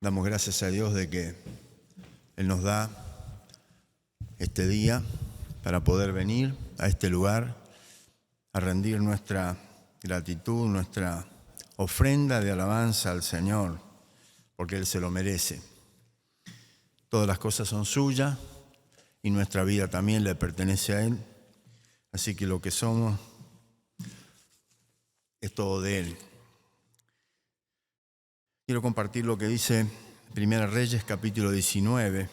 Damos gracias a Dios de que Él nos da este día para poder venir a este lugar a rendir nuestra gratitud, nuestra ofrenda de alabanza al Señor, porque Él se lo merece. Todas las cosas son suyas y nuestra vida también le pertenece a Él, así que lo que somos es todo de Él. Quiero compartir lo que dice Primera Reyes, capítulo 19.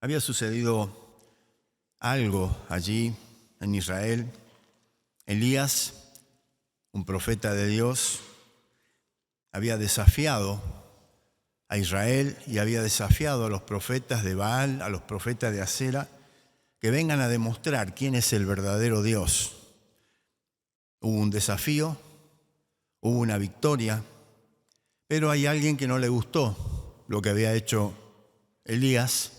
Había sucedido algo allí en Israel. Elías, un profeta de Dios, había desafiado a Israel y había desafiado a los profetas de Baal, a los profetas de Acera, que vengan a demostrar quién es el verdadero Dios. Hubo un desafío, hubo una victoria, pero hay alguien que no le gustó lo que había hecho Elías.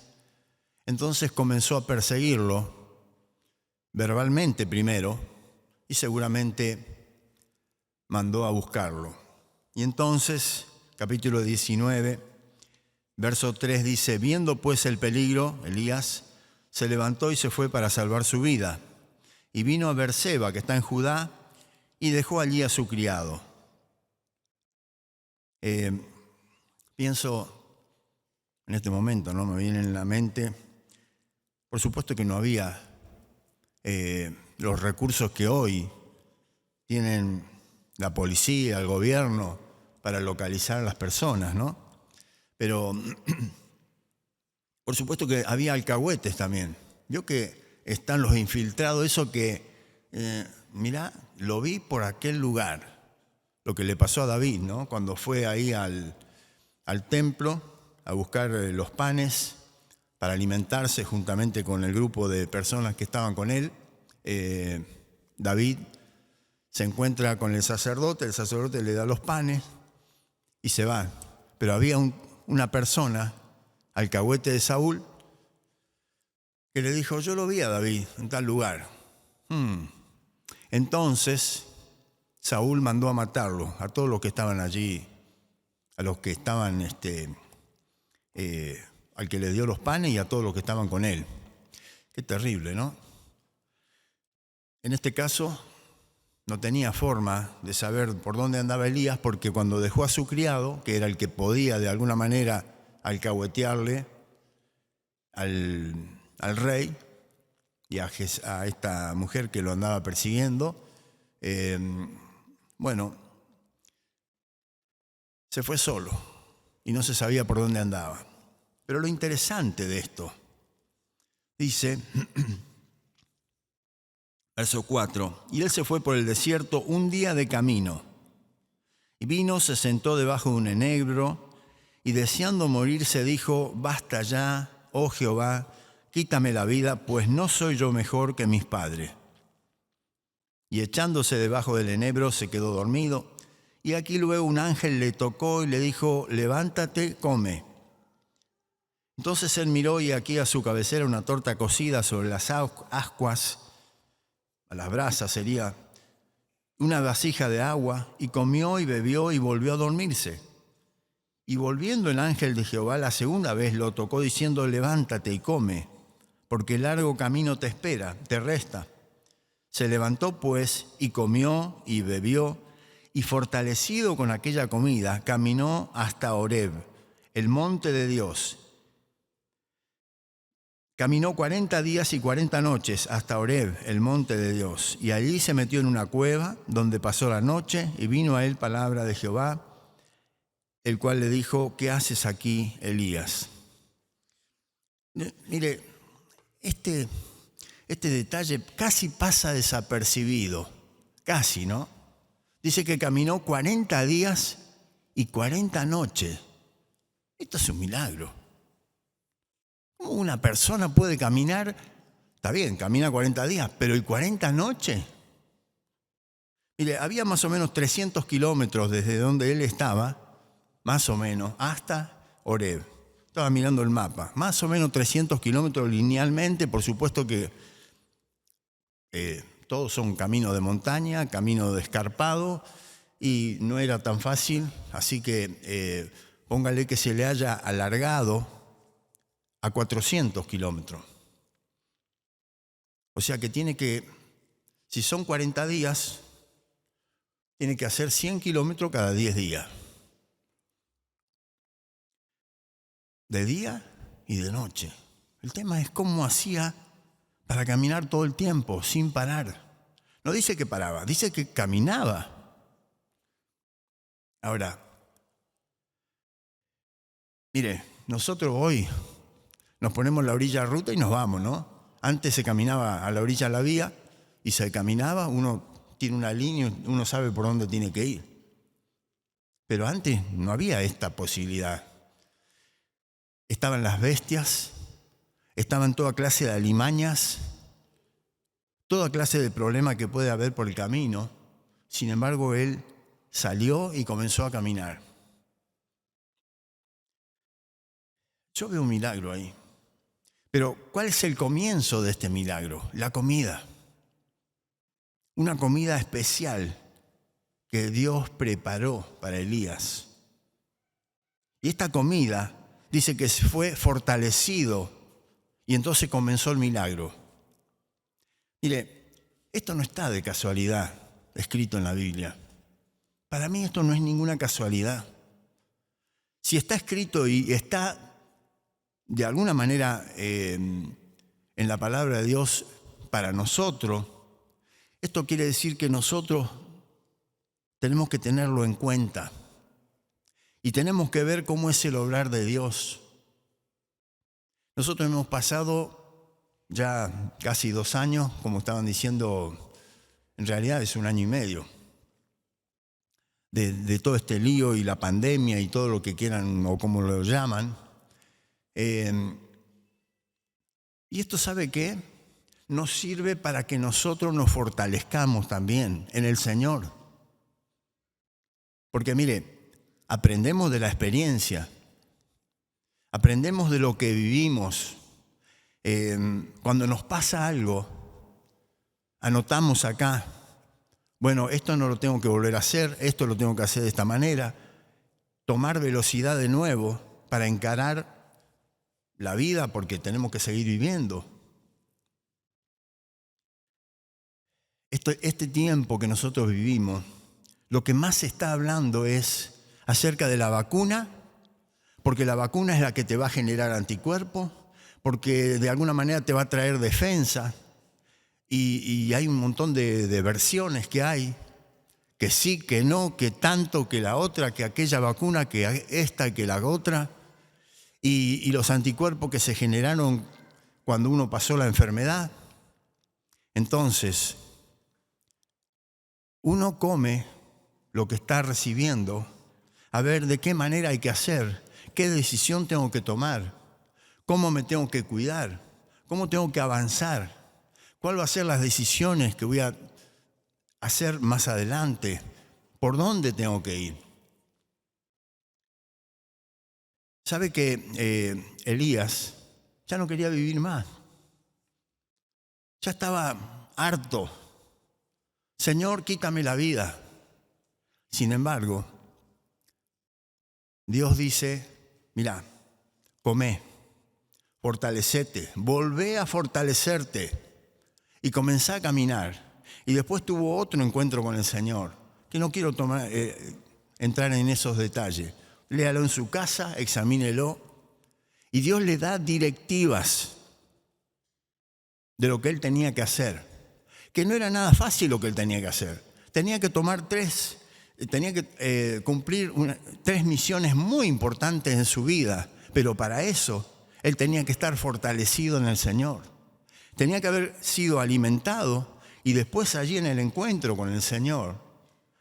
Entonces comenzó a perseguirlo verbalmente primero y seguramente mandó a buscarlo. Y entonces, capítulo 19, verso 3 dice: viendo pues el peligro, Elías se levantó y se fue para salvar su vida. Y vino a Beerseba, que está en Judá, y dejó allí a su criado. Pienso en este momento, ¿no? Me viene en la mente, por supuesto que no había los recursos que hoy tienen la policía, el gobierno, para localizar a las personas, ¿no? Pero por supuesto que había alcahuetes también. Vio que están los infiltrados, eso que, mirá, lo vi por aquel lugar, lo que le pasó a David, ¿no? Cuando fue ahí al templo a buscar los panes para alimentarse juntamente con el grupo de personas que estaban con él. David se encuentra con el sacerdote le da los panes y se va. Pero había una persona, alcahuete de Saúl, que le dijo: yo lo vi a David en tal lugar. Entonces Saúl mandó a matarlo, a todos los que estaban allí, a los que estaban, al que le dio los panes y a todos los que estaban con él. Qué terrible, ¿no? En este caso no tenía forma de saber por dónde andaba Elías, porque cuando dejó a su criado, que era el que podía de alguna manera alcahuetearle al rey y a esta mujer que lo andaba persiguiendo, se fue solo y no se sabía por dónde andaba. Pero lo interesante de esto, dice, verso 4, y él se fue por el desierto un día de camino, y vino, se sentó debajo de un enebro, y deseando morirse dijo: basta ya, oh Jehová, quítame la vida, pues no soy yo mejor que mis padres. Y echándose debajo del enebro se quedó dormido, y aquí luego un ángel le tocó y le dijo: levántate, come. Entonces él miró, y aquí a su cabecera una torta cocida sobre las ascuas, a las brasas sería, una vasija de agua, y comió y bebió y volvió a dormirse. Y volviendo el ángel de Jehová la segunda vez lo tocó diciendo: levántate y come, porque largo camino te espera, te resta. Se levantó pues y comió y bebió, y fortalecido con aquella comida, caminó hasta Horeb, el monte de Dios. Caminó 40 días y 40 noches hasta Horeb, el monte de Dios, y allí se metió en una cueva donde pasó la noche, y vino a él palabra de Jehová, el cual le dijo: ¿qué haces aquí, Elías? Mire, este detalle casi pasa desapercibido, casi, ¿no? Dice que caminó 40 días y 40 noches. Esto es un milagro. ¿Cómo una persona puede caminar? Está bien, camina 40 días, pero ¿y 40 noches? Mire, había más o menos 300 kilómetros desde donde él estaba, más o menos, hasta Horeb. Estaba mirando el mapa. Más o menos 300 kilómetros linealmente, por supuesto que todos son caminos de montaña, camino de escarpado, y no era tan fácil, así que póngale que se le haya alargado a 400 kilómetros. O sea que tiene que, si son 40 días, tiene que hacer 100 kilómetros cada 10 días. De día y de noche. El tema es cómo hacía para caminar todo el tiempo, sin parar. No dice que paraba, dice que caminaba. Ahora, mire, nosotros hoy nos ponemos en la orilla de ruta y nos vamos, ¿no? Antes se caminaba a la orilla de la vía y se caminaba, uno tiene una línea, uno sabe por dónde tiene que ir. Pero antes no había esta posibilidad. Estaban las bestias, estaban toda clase de alimañas, toda clase de problemas que puede haber por el camino. Sin embargo, él salió y comenzó a caminar. Yo veo un milagro ahí. Pero, ¿cuál es el comienzo de este milagro? La comida. Una comida especial que Dios preparó para Elías. Y esta comida dice que fue fortalecido y entonces comenzó el milagro. Mire, esto no está de casualidad escrito en la Biblia. Para mí esto no es ninguna casualidad. Si está escrito y está de alguna manera en la palabra de Dios para nosotros, esto quiere decir que nosotros tenemos que tenerlo en cuenta y tenemos que ver cómo es el obrar de Dios. Nosotros hemos pasado ya casi 2 años, como estaban diciendo, en realidad es 1 año y medio, de todo este lío y la pandemia y todo lo que quieran o como lo llaman. Y esto, ¿sabe qué? Nos sirve para que nosotros nos fortalezcamos también en el Señor. Porque mire, aprendemos de la experiencia, aprendemos de lo que vivimos. Cuando nos pasa algo, anotamos acá, bueno, esto no lo tengo que volver a hacer, esto lo tengo que hacer de esta manera, tomar velocidad de nuevo para encarar la vida porque tenemos que seguir viviendo. Este tiempo que nosotros vivimos, lo que más se está hablando es acerca de la vacuna, porque la vacuna es la que te va a generar anticuerpos, porque de alguna manera te va a traer defensa, y hay un montón de versiones que hay, que sí, que no, que tanto, que la otra, que aquella vacuna, que esta y que la otra, y los anticuerpos que se generaron cuando uno pasó la enfermedad. Entonces, uno come lo que está recibiendo, a ver de qué manera hay que hacer, qué decisión tengo que tomar, cómo me tengo que cuidar, cómo tengo que avanzar, cuáles van a ser las decisiones que voy a hacer más adelante, por dónde tengo que ir. ¿Sabe que Elías ya no quería vivir más? Ya estaba harto. Señor, quítame la vida. Sin embargo, Dios dice, mira, comé, fortalecete, volvé a fortalecerte y comenzá a caminar. Y después tuvo otro encuentro con el Señor, que no quiero entrar en esos detalles. Léalo en su casa, examínelo, y Dios le da directivas de lo que él tenía que hacer, que no era nada fácil lo que él tenía que hacer. Tenía que cumplir 3 misiones muy importantes en su vida, pero para eso él tenía que estar fortalecido en el Señor. Tenía que haber sido alimentado y después allí en el encuentro con el Señor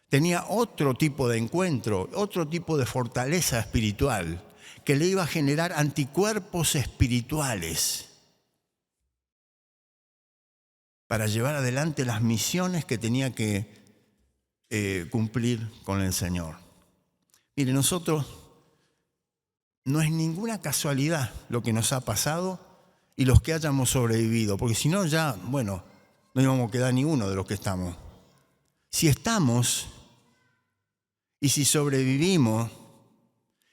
tenía otro tipo de encuentro, otro tipo de fortaleza espiritual que le iba a generar anticuerpos espirituales para llevar adelante las misiones que tenía que cumplir con el Señor. Mire, nosotros no es ninguna casualidad lo que nos ha pasado y los que hayamos sobrevivido, porque si no ya, bueno, no íbamos a quedar ni uno de los que estamos. Si estamos y si sobrevivimos,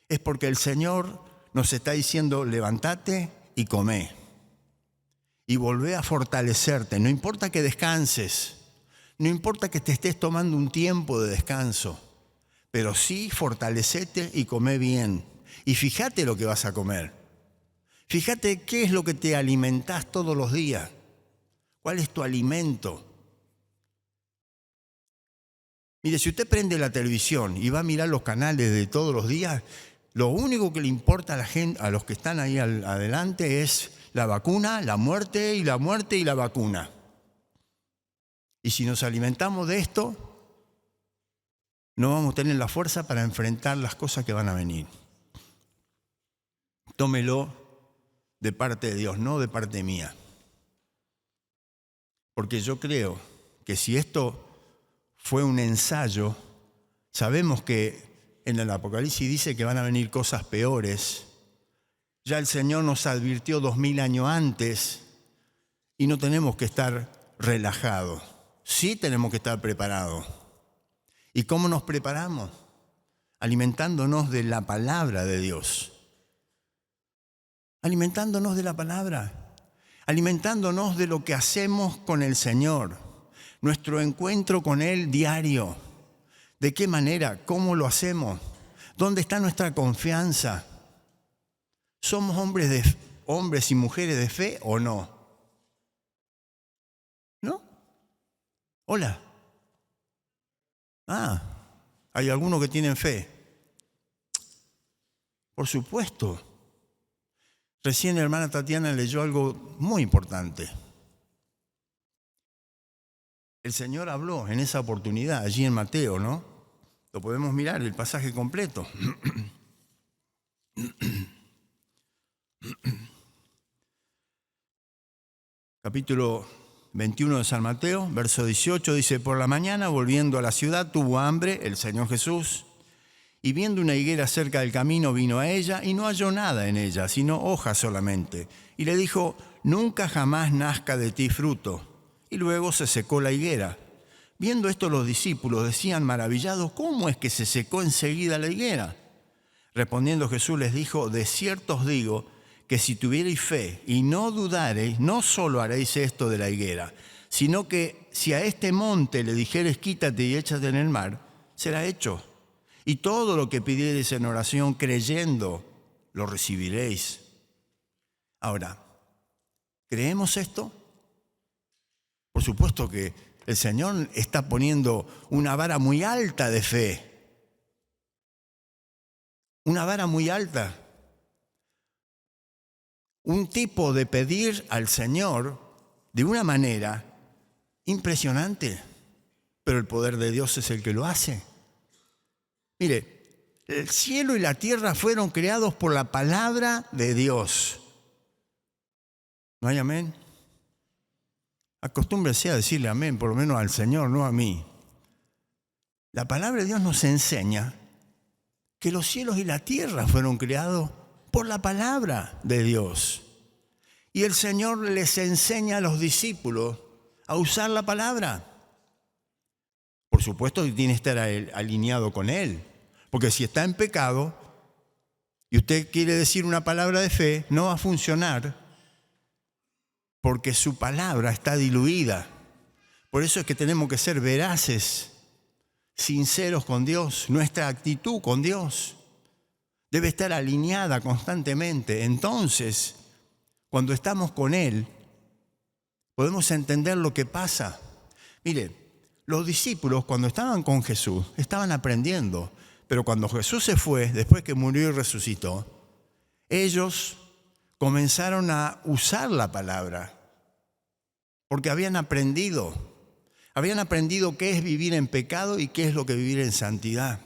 es porque el Señor nos está diciendo, levántate y comé. Y volvé a fortalecerte. No importa que descanses, no importa que te estés tomando un tiempo de descanso, pero sí fortalecete y comé bien. Y fíjate lo que vas a comer. Fíjate qué es lo que te alimentás todos los días. ¿Cuál es tu alimento? Mire, si usted prende la televisión y va a mirar los canales de todos los días, lo único que le importa a la gente, a los que están ahí adelante, es la vacuna, la muerte y la muerte y la vacuna. Y si nos alimentamos de esto, no vamos a tener la fuerza para enfrentar las cosas que van a venir. Tómelo de parte de Dios, no de parte mía. Porque yo creo que si esto fue un ensayo, sabemos que en el Apocalipsis dice que van a venir cosas peores. Ya el Señor nos advirtió 2000 años antes y no tenemos que estar relajados. Sí tenemos que estar preparados. ¿Y cómo nos preparamos? Alimentándonos de la palabra de Dios. Alimentándonos de la palabra. Alimentándonos de lo que hacemos con el Señor. Nuestro encuentro con Él diario. ¿De qué manera? ¿Cómo lo hacemos? ¿Dónde está nuestra confianza? ¿Somos hombres y mujeres de fe o no? ¿No? Hola. Hay algunos que tienen fe. Por supuesto. Recién la hermana Tatiana leyó algo muy importante. El Señor habló en esa oportunidad, allí en Mateo, ¿no? Lo podemos mirar, el pasaje completo. Capítulo 21 de San Mateo, verso 18, dice: por la mañana, volviendo a la ciudad, tuvo hambre el Señor Jesús, y viendo una higuera cerca del camino, vino a ella, y no halló nada en ella, sino hojas solamente. Y le dijo: nunca jamás nazca de ti fruto. Y luego se secó la higuera. Viendo esto, los discípulos decían maravillados: ¿cómo es que se secó enseguida la higuera? Respondiendo Jesús les dijo: de cierto os digo, que si tuviereis fe y no dudareis, no solo haréis esto de la higuera, sino que si a este monte le dijeres: quítate y échate en el mar, será hecho. Y todo lo que pidiereis en oración creyendo, lo recibiréis. Ahora, ¿creemos esto? Por supuesto que el Señor está poniendo una vara muy alta de fe. Una vara muy alta. Un tipo de pedir al Señor de una manera impresionante, pero el poder de Dios es el que lo hace. Mire, el cielo y la tierra fueron creados por la palabra de Dios. ¿No hay amén? Acostúmbrese a decirle amén, por lo menos al Señor, no a mí. La palabra de Dios nos enseña que los cielos y la tierra fueron creados por la palabra de Dios. Y el Señor les enseña a los discípulos a usar la palabra. Por supuesto que tiene que estar alineado con Él. Porque si está en pecado y usted quiere decir una palabra de fe, no va a funcionar porque su palabra está diluida. Por eso es que tenemos que ser veraces, sinceros con Dios. Nuestra actitud con Dios debe estar alineada constantemente. Entonces, cuando estamos con Él, podemos entender lo que pasa. Mire, los discípulos cuando estaban con Jesús, estaban aprendiendo. Pero cuando Jesús se fue, después que murió y resucitó, ellos comenzaron a usar la palabra. Porque habían aprendido qué es vivir en pecado y qué es lo que vivir en santidad.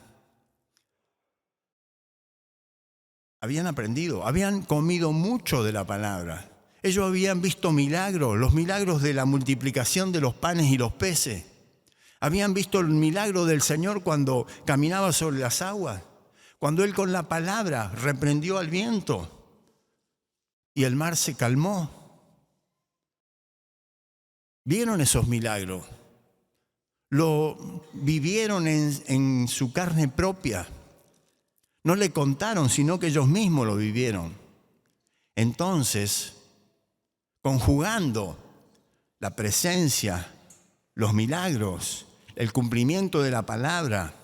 Habían aprendido, habían comido mucho de la palabra. Ellos habían visto milagros, los milagros de la multiplicación de los panes y los peces. Habían visto el milagro del Señor cuando caminaba sobre las aguas, cuando Él con la palabra reprendió al viento y el mar se calmó. vieron esos milagros, lo vivieron en su carne propia. No le contaron, sino que ellos mismos lo vivieron. Entonces, conjugando la presencia, los milagros, el cumplimiento de la palabra,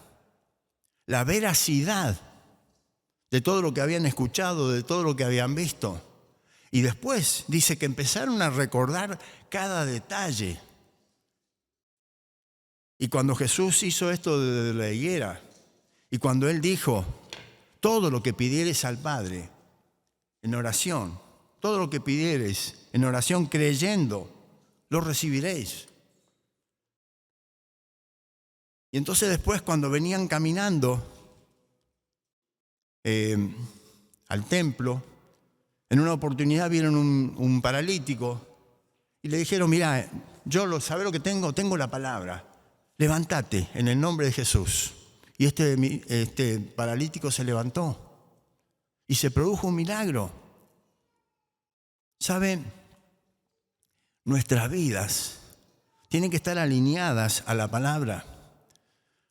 la veracidad de todo lo que habían escuchado, de todo lo que habían visto. Y después dice que empezaron a recordar cada detalle. Y cuando Jesús hizo esto de la higuera, y cuando Él dijo, todo lo que pidieres al Padre en oración, todo lo que pidieres en oración creyendo, lo recibiréis. Y entonces después cuando venían caminando al templo, en una oportunidad vieron un paralítico y le dijeron, mira, ¿sabes lo que tengo? Tengo la palabra. Levántate en el nombre de Jesús. Y este paralítico se levantó y se produjo un milagro. ¿Saben? Nuestras vidas tienen que estar alineadas a la palabra.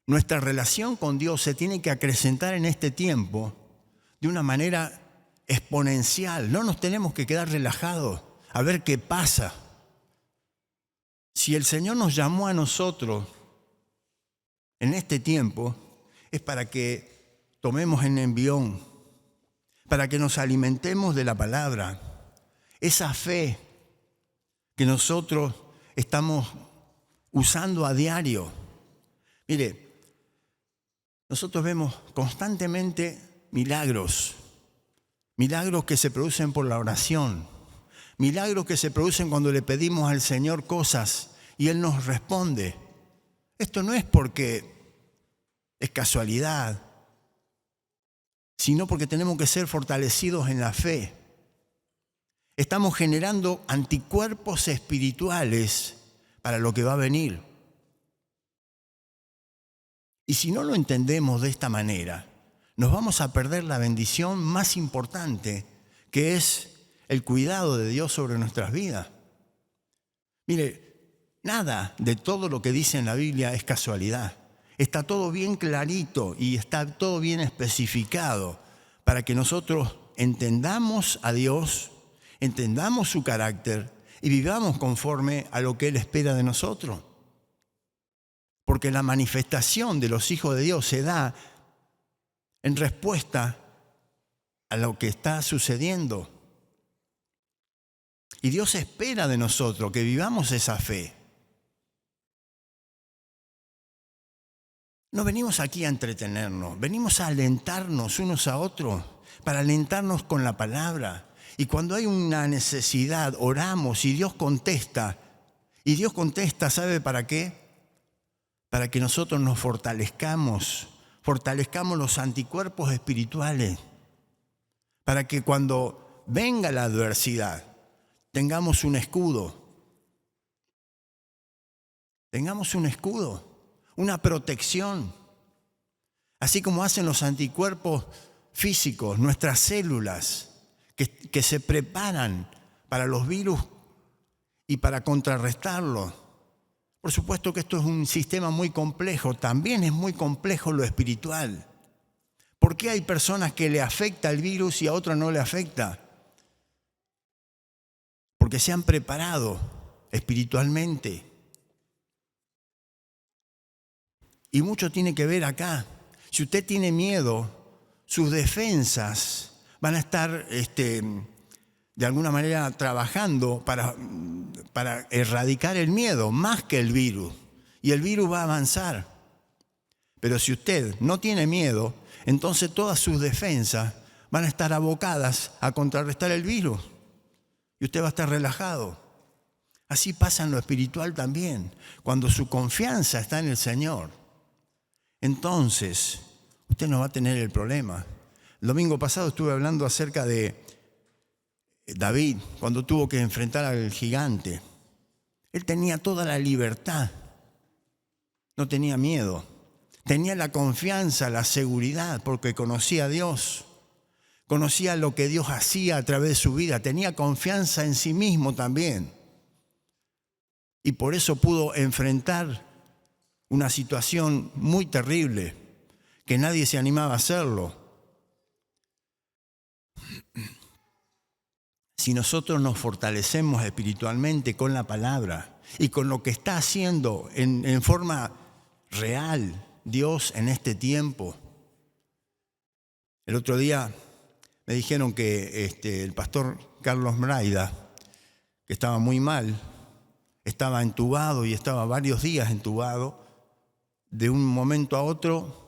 Nuestra relación con Dios se tiene que acrecentar en este tiempo de una manera exponencial. No nos tenemos que quedar relajados a ver qué pasa. Si el Señor nos llamó a nosotros en este tiempo, es para que tomemos en envión, para que nos alimentemos de la palabra. Esa fe que nosotros estamos usando a diario. Mire, nosotros vemos constantemente milagros que se producen por la oración, milagros que se producen cuando le pedimos al Señor cosas y Él nos responde. Esto no es porque es casualidad, sino porque tenemos que ser fortalecidos en la fe. Estamos generando anticuerpos espirituales para lo que va a venir. Y si no lo entendemos de esta manera, nos vamos a perder la bendición más importante, que es el cuidado de Dios sobre nuestras vidas. Mire, nada de todo lo que dice en la Biblia es casualidad. Está todo bien clarito y está todo bien especificado para que nosotros entendamos a Dios, entendamos su carácter y vivamos conforme a lo que Él espera de nosotros. Porque la manifestación de los hijos de Dios se da en respuesta a lo que está sucediendo. Y Dios espera de nosotros que vivamos esa fe. No venimos aquí a entretenernos, venimos a alentarnos unos a otros, para alentarnos con la palabra. Y cuando hay una necesidad, oramos y Dios contesta. Y Dios contesta, ¿sabe para qué? Para que nosotros nos fortalezcamos los anticuerpos espirituales, para que cuando venga la adversidad tengamos un escudo, una protección, así como hacen los anticuerpos físicos, nuestras células que se preparan para los virus y para contrarrestarlos. Por supuesto que esto es un sistema muy complejo, también es muy complejo lo espiritual. ¿Por qué hay personas que le afecta el virus y a otras no le afecta? Porque se han preparado espiritualmente. Y mucho tiene que ver acá. Si usted tiene miedo, sus defensas van a estar de alguna manera trabajando para erradicar el miedo más que el virus. Y el virus va a avanzar. Pero si usted no tiene miedo, entonces todas sus defensas van a estar abocadas a contrarrestar el virus. Y usted va a estar relajado. Así pasa en lo espiritual también. Cuando su confianza está en el Señor, entonces usted no va a tener el problema. El domingo pasado estuve hablando acerca de David, cuando tuvo que enfrentar al gigante. Él tenía toda la libertad, no tenía miedo, tenía la confianza, la seguridad, porque conocía a Dios, conocía lo que Dios hacía a través de su vida, tenía confianza en sí mismo también. y por eso pudo enfrentar una situación muy terrible, que nadie se animaba a hacerlo. Si nosotros nos fortalecemos espiritualmente con la palabra y con lo que está haciendo en forma real Dios en este tiempo. El otro día me dijeron que el pastor Carlos Mraida, que estaba muy mal, estaba entubado y estaba varios días entubado, de un momento a otro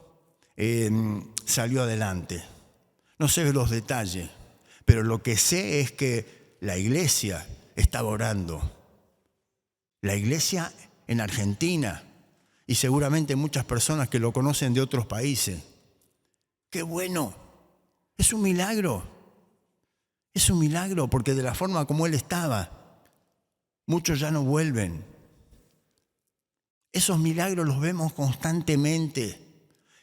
salió adelante. No sé los detalles, pero lo que sé es que la iglesia estaba orando. La iglesia en Argentina y seguramente muchas personas que lo conocen de otros países. ¡Qué bueno! Es un milagro. Es un milagro porque de la forma como él estaba, muchos ya no vuelven. Esos milagros los vemos constantemente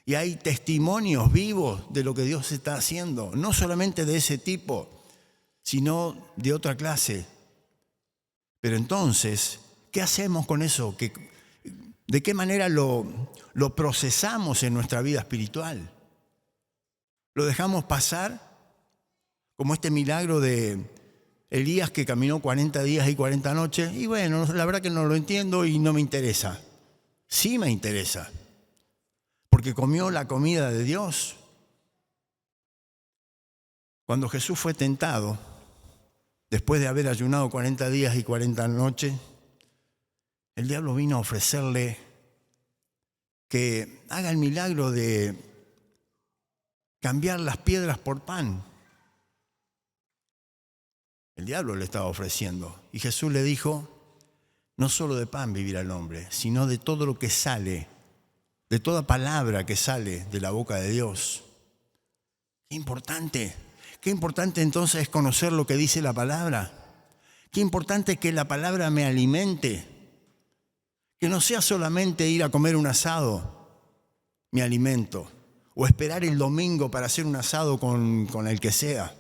y hay testimonios vivos de lo que Dios está haciendo, no solamente de ese tipo, sino de otra clase. Pero entonces, ¿qué hacemos con eso? ¿De qué manera lo procesamos en nuestra vida espiritual? ¿Lo dejamos pasar? Como este milagro de Elías que caminó 40 días y 40 noches. Y bueno, la verdad que no lo entiendo y no me interesa. Sí me interesa, porque comió la comida de Dios. Cuando Jesús fue tentado, después de haber ayunado 40 días y 40 noches, el diablo vino a ofrecerle que haga el milagro de cambiar las piedras por pan. El diablo le estaba ofreciendo. Y Jesús le dijo, no solo de pan vivirá el hombre, sino de todo lo que sale, de toda palabra que sale de la boca de Dios. Qué importante entonces es conocer lo que dice la palabra. Qué importante es que la palabra me alimente. Que no sea solamente ir a comer un asado, mi alimento, o esperar el domingo para hacer un asado con el que sea.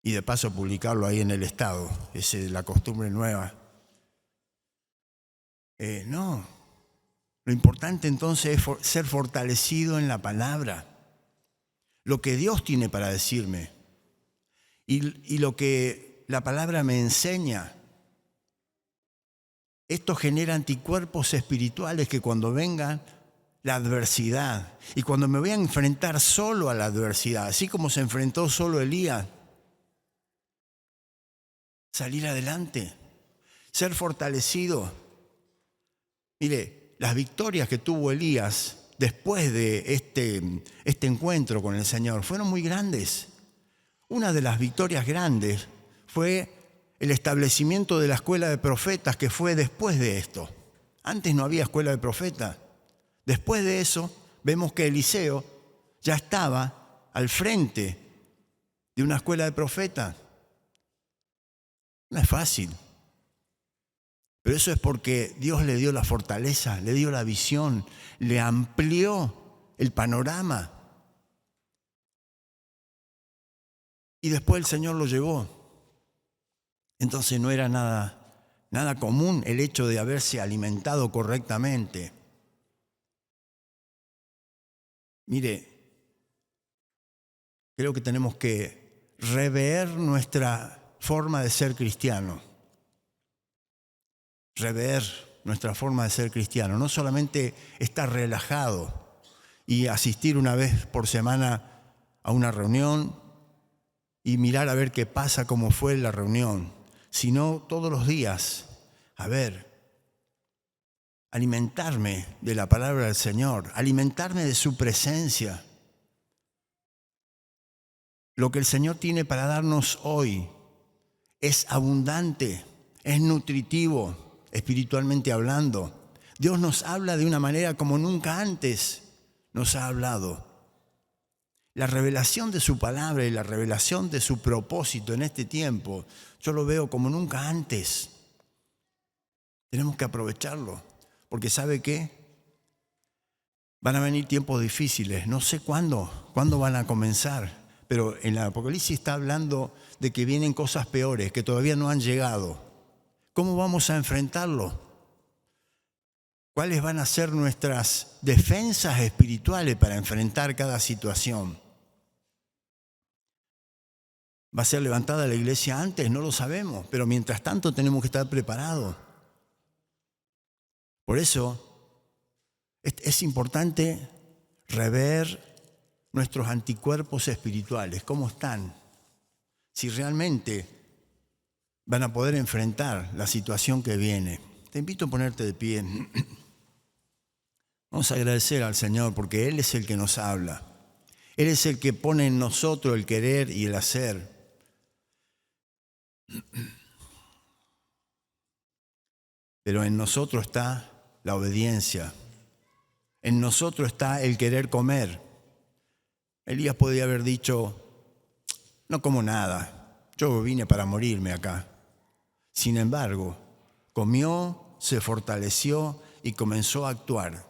Y de paso publicarlo ahí en el Estado, esa es la costumbre nueva. No, lo importante entonces es ser fortalecido en la palabra, lo que Dios tiene para decirme y lo que la palabra me enseña. Esto genera anticuerpos espirituales que cuando venga la adversidad y cuando me voy a enfrentar solo a la adversidad, así como se enfrentó solo Elías, salir adelante, ser fortalecido. Mire, las victorias que tuvo Elías después de este encuentro con el Señor fueron muy grandes. Una de las victorias grandes fue el establecimiento de la escuela de profetas, que fue después de esto. Antes no había escuela de profetas. Después de eso, vemos que Eliseo ya estaba al frente de una escuela de profetas. No es fácil. Pero eso es porque Dios le dio la fortaleza, le dio la visión, le amplió el panorama. Y después el Señor lo llevó. Entonces no era nada común el hecho de haberse alimentado correctamente. Mire, creo que tenemos que rever nuestra forma de ser cristiano. Rever nuestra forma de ser cristiano. No solamente estar relajado y asistir una vez por semana a una reunión y mirar a ver qué pasa, cómo fue la reunión, sino todos los días, alimentarme de la palabra del Señor, alimentarme de su presencia. Lo que el Señor tiene para darnos hoy es abundante, es nutritivo, espiritualmente hablando. Dios nos habla de una manera como nunca antes nos ha hablado. La revelación de su palabra y la revelación de su propósito en este tiempo, yo lo veo como nunca antes. Tenemos que aprovecharlo, porque ¿sabe qué? Van a venir tiempos difíciles, no sé cuándo van a comenzar, pero en el Apocalipsis está hablando de que vienen cosas peores, que todavía no han llegado. ¿Cómo vamos a enfrentarlo? ¿Cuáles van a ser nuestras defensas espirituales para enfrentar cada situación? ¿Va a ser levantada la iglesia antes? No lo sabemos, pero mientras tanto tenemos que estar preparados. Por eso es importante rever nuestros anticuerpos espirituales, cómo están, si realmente van a poder enfrentar la situación que viene. Te invito a ponerte de pie. Vamos a agradecer al Señor porque Él es el que nos habla. Él es el que pone en nosotros el querer y el hacer. Pero en nosotros está la obediencia. En nosotros está el querer comer. Elías podía haber dicho, no como nada, yo vine para morirme acá. Sin embargo, comió, se fortaleció y comenzó a actuar,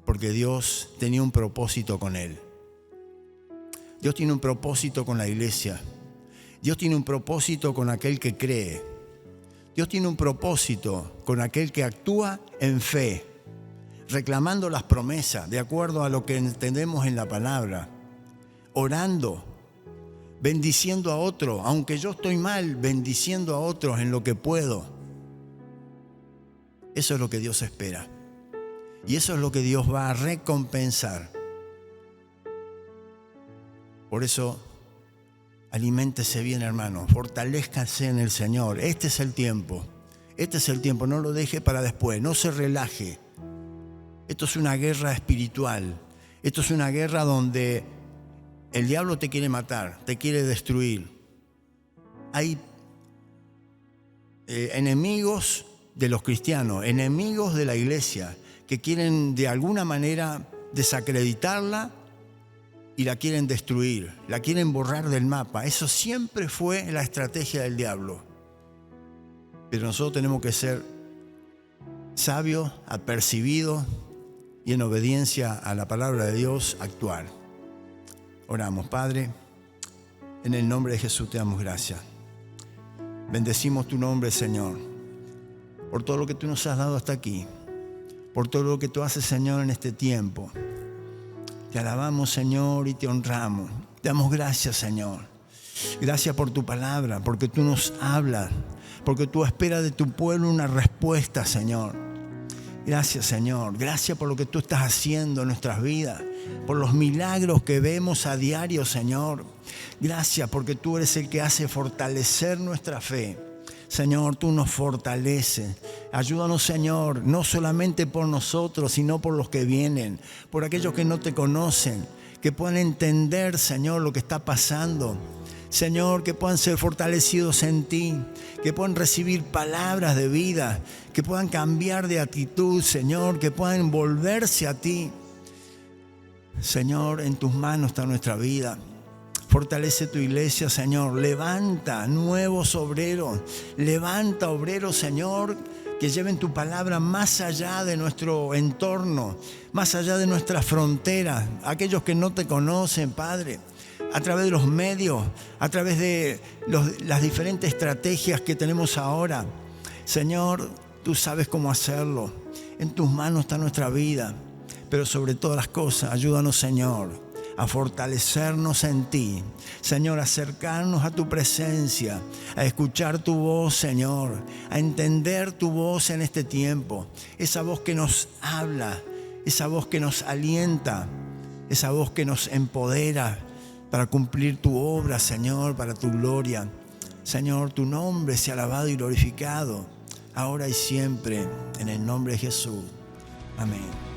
porque Dios tenía un propósito con él. Dios tiene un propósito con la iglesia. Dios tiene un propósito con aquel que cree. Dios tiene un propósito con aquel que actúa en fe, reclamando las promesas de acuerdo a lo que entendemos en la palabra, orando, bendiciendo a otros, aunque yo estoy mal, bendiciendo a otros en lo que puedo. Eso es lo que Dios espera. Y eso es lo que Dios va a recompensar. Por eso, aliméntese bien, hermano. Fortalézcase en el Señor. Este es el tiempo. Este es el tiempo. No lo deje para después. No se relaje. Esto es una guerra espiritual. Esto es una guerra donde el diablo te quiere matar, te quiere destruir. Hay enemigos de los cristianos, enemigos de la iglesia, que quieren de alguna manera desacreditarla y la quieren destruir, la quieren borrar del mapa. Eso siempre fue la estrategia del diablo. Pero nosotros tenemos que ser sabios, apercibidos y en obediencia a la palabra de Dios actuar. Oramos, Padre, en el nombre de Jesús te damos gracias. Bendecimos tu nombre, Señor, por todo lo que tú nos has dado hasta aquí, por todo lo que tú haces, Señor, en este tiempo. Te alabamos, Señor, y te honramos. Te damos gracias, Señor. Gracias por tu palabra, porque tú nos hablas, porque tú esperas de tu pueblo una respuesta, Señor. Gracias, Señor. Gracias por lo que tú estás haciendo en nuestras vidas, por los milagros que vemos a diario, Señor. Gracias porque tú eres el que hace fortalecer nuestra fe. Señor, tú nos fortaleces. Ayúdanos, Señor, no solamente por nosotros, sino por los que vienen, por aquellos que no te conocen, que puedan entender, Señor, lo que está pasando. Señor, que puedan ser fortalecidos en ti, que puedan recibir palabras de vida, que puedan cambiar de actitud, Señor, que puedan volverse a ti. Señor, en tus manos está nuestra vida. Fortalece tu iglesia, Señor. Levanta nuevos obreros. Levanta obreros, Señor, que lleven tu palabra más allá de nuestro entorno, más allá de nuestras fronteras. Aquellos que no te conocen, Padre, a través de los medios, a través de las diferentes estrategias que tenemos ahora. Señor, tú sabes cómo hacerlo. En tus manos está nuestra vida. Pero sobre todas las cosas, ayúdanos, Señor, a fortalecernos en ti. Señor, a acercarnos a tu presencia, a escuchar tu voz, Señor, a entender tu voz en este tiempo. Esa voz que nos habla, esa voz que nos alienta, esa voz que nos empodera para cumplir tu obra, Señor, para tu gloria. Señor, tu nombre sea alabado y glorificado, ahora y siempre, en el nombre de Jesús. Amén.